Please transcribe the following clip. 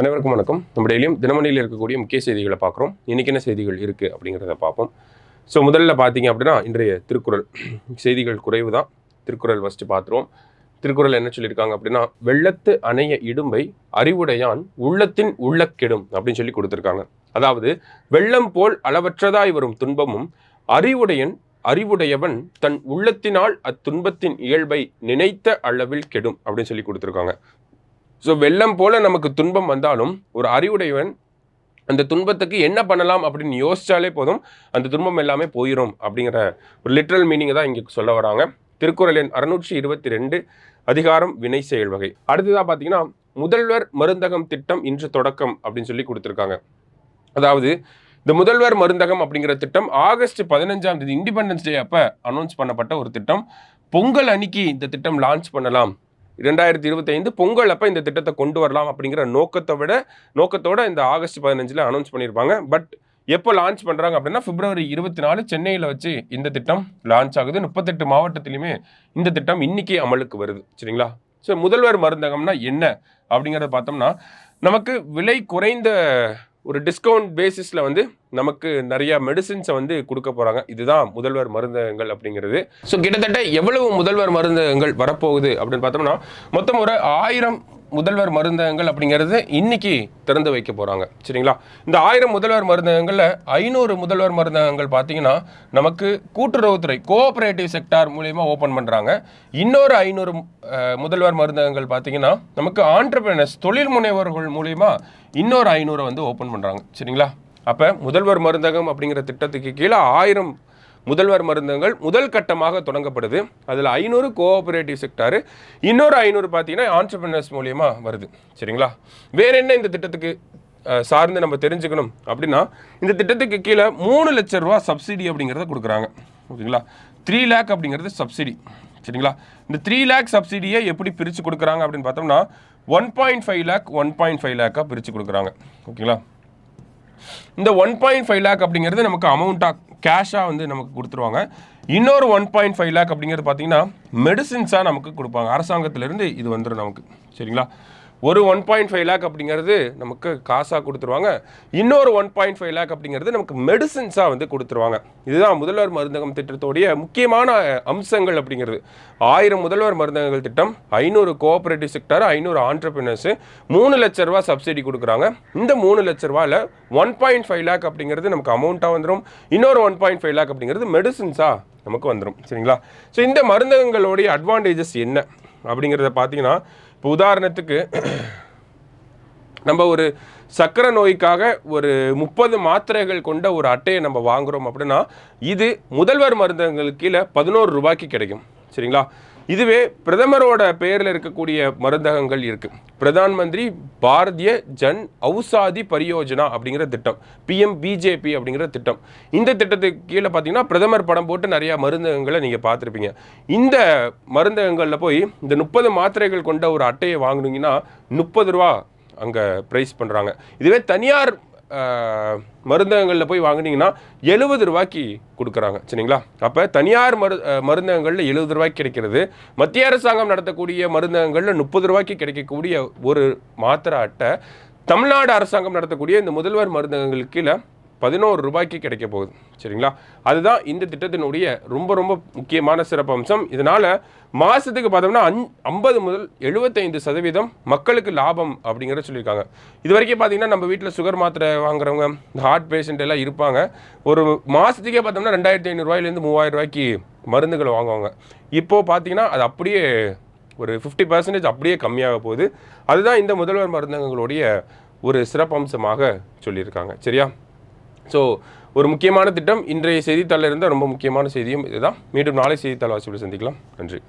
அனைவருக்கும் வணக்கம். நம்ம டெய்லியும் தினமணியில் இருக்கக்கூடிய முக்கிய செய்திகளை பார்க்குறோம். இன்றைக்கி என்ன செய்திகள் இருக்குது அப்படிங்கிறத பார்ப்போம். ஸோ முதல்ல பார்த்தீங்க அப்படின்னா இன்றைய திருக்குறள் செய்திகள் குறைவு தான். திருக்குறள் ஃபஸ்ட்டு பார்த்துருவோம். திருக்குறள் என்ன சொல்லியிருக்காங்க அப்படின்னா, வெள்ளத்து அணைய இடும்பை அறிவுடையான் உள்ளத்தின் உள்ளக்கெடும் அப்படின்னு சொல்லி கொடுத்துருக்காங்க. அதாவது வெள்ளம் போல் அளவற்றதாய் வரும் துன்பமும் அறிவுடையவன் தன் உள்ளத்தினால் அத்துன்பத்தின் இயல்பை நினைத்த அளவில் கெடும் அப்படின்னு சொல்லி கொடுத்துருக்காங்க. ஸோ வெள்ளம் போல நமக்கு துன்பம் வந்தாலும் ஒரு அறிவுடையவன் அந்த துன்பத்துக்கு என்ன பண்ணலாம் அப்படின்னு யோசிச்சாலே போதும், அந்த துன்பம் எல்லாமே போயிடும் அப்படிங்கிற ஒரு லிட்ரல் மீனிங்கை தான் இங்கே சொல்ல வராங்க. திருக்குறள் எண் 622 அதிகாரம் வினை செயல் வகை. அடுத்ததாக பார்த்தீங்கன்னா, முதல்வர் மருந்தகம் திட்டம் இன்று தொடக்கம் அப்படின்னு சொல்லி கொடுத்துருக்காங்க. அதாவது இந்த முதல்வர் மருந்தகம் அப்படிங்கிற திட்டம் ஆகஸ்ட் 15 இண்டிபெண்டன்ஸ் டே அப்போ அனௌன்ஸ் பண்ணப்பட்ட ஒரு திட்டம். பொங்கல் அன்னைக்கு இந்த திட்டம் லான்ச் பண்ணலாம், 2025 பொங்கல் அப்போ இந்த திட்டத்தை கொண்டு வரலாம் அப்படிங்கிற நோக்கத்தோட இந்த ஆகஸ்ட் 15 அனௌன்ஸ் பண்ணியிருப்பாங்க. பட் எப்போ லான்ச் பண்ணுறாங்க அப்படின்னா பிப்ரவரி 24 சென்னையில் வச்சு இந்த திட்டம் லான்ச் ஆகுது. 38 மாவட்டத்திலையுமே இந்த திட்டம் இன்னைக்கு அமலுக்கு வருது. சரிங்களா? ஸோ முதல்வர் மருந்தகம்னா என்ன அப்படிங்கிறத பார்த்தோம்னா, நமக்கு விலை குறைந்த ஒரு டிஸ்கவுண்ட் பேசிஸில் நமக்கு நிறைய மெடிசின்ஸை கொடுக்க போகிறாங்க. இதுதான் முதல்வர் மருந்தகங்கள் அப்படிங்கிறது. ஸோ கிட்டத்தட்ட எவ்வளவு முதல்வர் மருந்தகங்கள் வரப்போகுது அப்படின்னு பார்த்தோம்னா, மொத்தம் ஒரு 1000 முதல்வர் மருந்தகங்கள் அப்படிங்கிறது இன்னைக்கு திறந்து வைக்க போகிறாங்க. சரிங்களா? இந்த 1000 முதல்வர் மருந்தகங்களில் 500 முதல்வர் மருந்தகங்கள் பார்த்தீங்கன்னா நமக்கு கூட்டுறவுத்துறை கோஆபரேட்டிவ் செக்டார் மூலயமா ஓப்பன் பண்ணுறாங்க. இன்னொரு 500 முதல்வர் மருந்தகங்கள் பார்த்தீங்கன்னா நமக்கு ஆண்டர்பிரினர்ஸ் தொழில் முனைவர்கள் மூலயமா இன்னொரு 500 ஓப்பன் பண்ணுறாங்க. சரிங்களா? அப்போ முதல்வர் மருந்தகம் அப்படிங்கிற திட்டத்துக்கு கீழே 1000 முதல்வர் மருந்தகங்கள் முதல் கட்டமாக தொடங்கப்படுது. அதில் 500 கோஆபரேட்டிவ் செக்டாரு, இன்னொரு 500 பார்த்தீங்கன்னா ஆண்டர்பிரினர்ஸ் மூலியமாக வருது. சரிங்களா? வேற என்ன இந்த திட்டத்துக்கு சார்ந்து நம்ம தெரிஞ்சுக்கணும் அப்படின்னா, இந்த திட்டத்துக்கு கீழே 3 லட்ச ரூபா சப்சிடி அப்படிங்கிறத கொடுக்குறாங்க. ஓகேங்களா? 3 லேக் அப்படிங்கிறது சப்சிடி. சரிங்களா? இந்த 3 லேக் சப்சிடியை எப்படி பிரித்து கொடுக்குறாங்க அப்படின்னு பார்த்தோம்னா 1.5 லேக் 1.5 லேக்காக பிரித்து கொடுக்குறாங்க. ஓகேங்களா? இந்த 1.5 லேக் அப்படிங்கிறது நமக்கு அமௌண்ட்டாக கேஷாக நமக்கு கொடுத்துருவாங்க. இன்னொரு 1.5 லேக் அப்படிங்கிறது பார்த்தீங்கன்னா மெடிசின்ஸாக நமக்கு கொடுப்பாங்க. அரசாங்கத்திலேருந்து இது வந்துடும் நமக்கு. சரிங்களா? ஒரு 1.5 லேக் அப்படிங்கிறது நமக்கு காசாக கொடுத்துருவாங்க. இன்னொரு 1.5 லேக் அப்படிங்கிறது நமக்கு மெடிசின்ஸாக கொடுத்துருவாங்க. இதுதான் முதல்வர் மருந்தகம் திட்டத்தோடைய முக்கியமான அம்சங்கள் அப்படிங்கிறது. 1000 முதல்வர் மருந்தகங்கள் திட்டம், 500 கோஆபரேட்டிவ் செக்டர், 500 ஆண்டர்பிரினர்ஸு, 3 லட்ச ரூபா சப்சிடி கொடுக்குறாங்க. இந்த 3 லட்ச ரூபாயில் 1.5 லேக் அப்படிங்கிறது நமக்கு அமௌண்ட்டாக வந்துடும். இன்னொரு 1.5 லேக் அப்படிங்கிறது மெடிசின்ஸாக நமக்கு வந்துடும். சரிங்களா? ஸோ இந்த மருந்தகங்களுடைய அட்வான்டேஜஸ் என்ன அப்படிங்கிறத பார்த்தீங்கன்னா, இப்போ உதாரணத்துக்கு நம்ம ஒரு சர்க்கரை நோய்க்காக ஒரு 30 மாத்திரைகள் கொண்ட ஒரு அட்டையை நம்ம வாங்குகிறோம் அப்படின்னா, இது முதல்வர் மருந்தகங்களுக்கு கீழே 11 ரூபாய்க்கு கிடைக்கும். சரிங்களா? இதுவே பிரதமரோட பெயரில் இருக்கக்கூடிய மருந்தகங்கள் இருக்குது. பிரதான் மந்திரி பாரதிய ஜன் ஔஷாதி பரியோஜனா அப்படிங்கிற திட்டம், PMBJP அப்படிங்கிற திட்டம். இந்த திட்டத்துக்கு கீழே பார்த்தீங்கன்னா பிரதமர் படம் போட்டு நிறையா மருந்தகங்களை நீங்கள் பார்த்துருப்பீங்க. இந்த மருந்தகங்களில் போய் இந்த 30 மாத்திரைகள் கொண்ட ஒரு அட்டையை வாங்கினீங்கன்னா 30 ரூபா அங்கே ப்ரைஸ் பண்ணுறாங்க. இதுவே தனியார் மருந்தகங்களில் போய் வாங்கினீங்கன்னா 70 ரூபாய்க்கு கொடுக்குறாங்க. சரிங்களா? அப்போ தனியார் மருந்தகங்களில் 70 ரூபாய்க்கு கிடைக்கிறது, மத்திய அரசாங்கம் நடத்தக்கூடிய மருந்தகங்களில் 30 ரூபாய்க்கு கிடைக்கக்கூடிய ஒரு மாத்திரை அட்டை தமிழ்நாடு அரசாங்கம் நடத்தக்கூடிய இந்த முதல்வர் மருந்தகங்களுக்கு கீழே 11 ரூபாய்க்கு கிடைக்க போகுது. சரிங்களா? அதுதான் இந்த திட்டத்தினுடைய ரொம்ப ரொம்ப முக்கியமான சிறப்பம்சம். இதனால் மாதத்துக்கு பார்த்தோம்னா 50 முதல் 75% மக்களுக்கு லாபம் அப்படிங்கிற சொல்லியிருக்காங்க. இது வரைக்கும் பார்த்தீங்கன்னா நம்ம வீட்டில் சுகர் மாத்திரை வாங்குறவங்க, இந்த ஹார்ட் பேஷண்ட் எல்லாம் இருப்பாங்க. ஒரு மாதத்துக்கே பார்த்தோம்னா 2500 ரூபாயிலேருந்து 3000 ரூபாய்க்கு மருந்துகளை வாங்குவாங்க. இப்போது பார்த்தீங்கன்னா அது அப்படியே ஒரு 50% அப்படியே கம்மியாக போகுது. அதுதான் இந்த முதல்வர் மருந்தகங்களுடைய ஒரு சிறப்பம்சமாக சொல்லியிருக்காங்க. சரியா? ஸோ ஒரு முக்கியமான திட்டம். இன்றைய செய்தித்தாளில் இருந்த ரொம்ப முக்கியமான செய்தியும் இதுதான். மீண்டும் நாளை செய்தித்தாள் வாசிப்பில் சந்திக்கலாம். நன்றி.